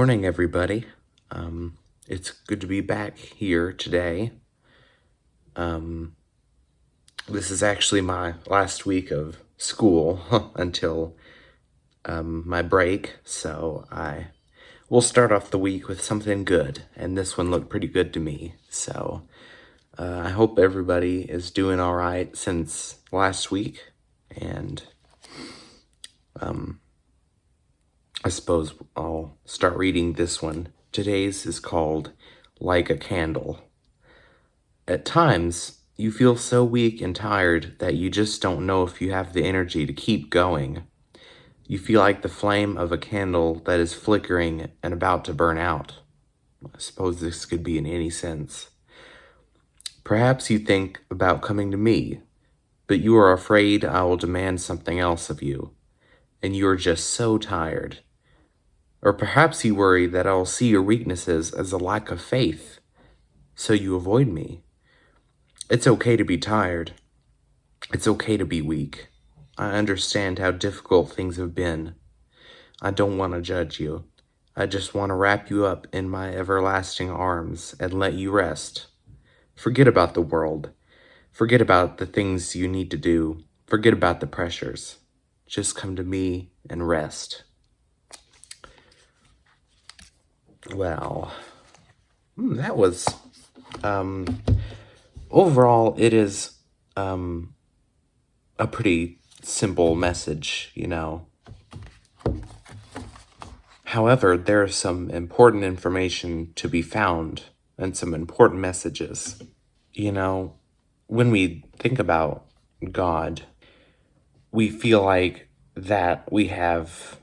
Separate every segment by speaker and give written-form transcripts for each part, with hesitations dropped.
Speaker 1: morning, everybody. It's good to be back here today. This is actually my last week of school until my break, so I will start off the week with something good, and this one looked pretty good to me. So I hope everybody is doing all right since last week, and I suppose I'll start reading this one. Today's is called Like a Candle. At times, you feel so weak and tired that you just don't know if you have the energy to keep going. You feel like the flame of a candle that is flickering and about to burn out. I suppose this could be in any sense. Perhaps you think about coming to me, but you are afraid I will demand something else of you, and you are just so tired. Or perhaps you worry that I will see your weaknesses as a lack of faith, so you avoid me. It's okay to be tired. It's okay to be weak. I understand how difficult things have been. I don't want to judge you. I just want to wrap you up in my everlasting arms and let you rest. Forget about the world. Forget about the things you need to do. Forget about the pressures. Just come to me and rest. Well, that was, overall, it is, a pretty simple message, However, there's some important information to be found and some important messages. When we think about God, we feel like that we have,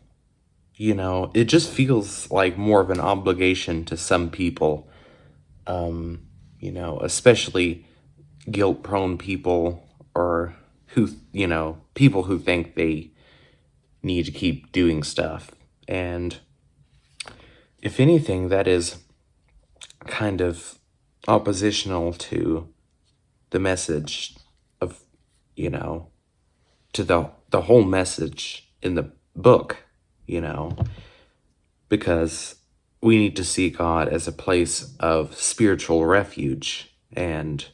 Speaker 1: it just feels like more of an obligation to some people, especially guilt-prone people or who, people who think they need to keep doing stuff. And if anything, that is kind of oppositional to the message of, to the whole message in the book, because we need to see God as a place of spiritual refuge, and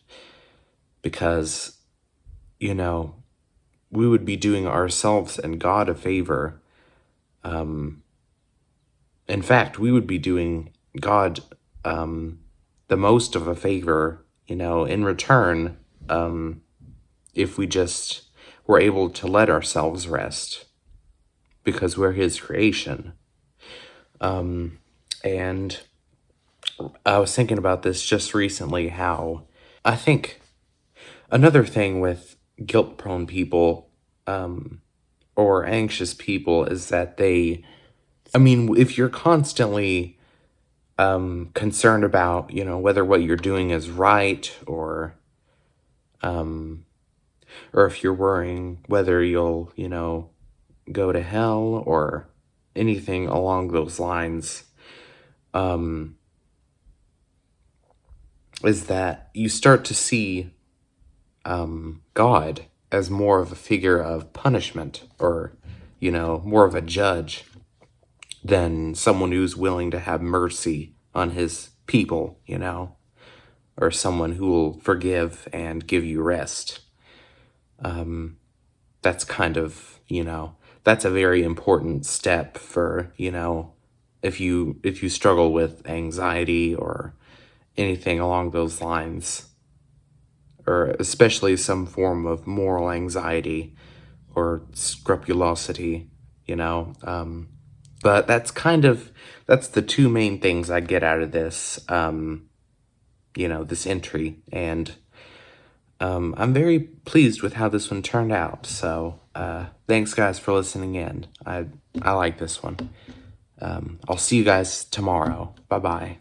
Speaker 1: because, we would be doing ourselves and God a favor. In fact, we would be doing God the most of a favor, in return, if we just were able to let ourselves rest, because we're His creation. And I was thinking about this just recently, how I think another thing with guilt-prone people or anxious people is that if you're constantly concerned about, whether what you're doing is right, or if you're worrying whether you'll, go to hell or anything along those lines, is that you start to see God as more of a figure of punishment, or, more of a judge than someone who's willing to have mercy on His people, or someone who will forgive and give you rest. That's kind of, that's a very important step for, if you struggle with anxiety or anything along those lines, or especially some form of moral anxiety or scrupulosity, but that's the two main things I get out of this, this entry, and I'm very pleased with how this one turned out. So thanks, guys, for listening in. I like this one. I'll see you guys tomorrow. Bye-bye.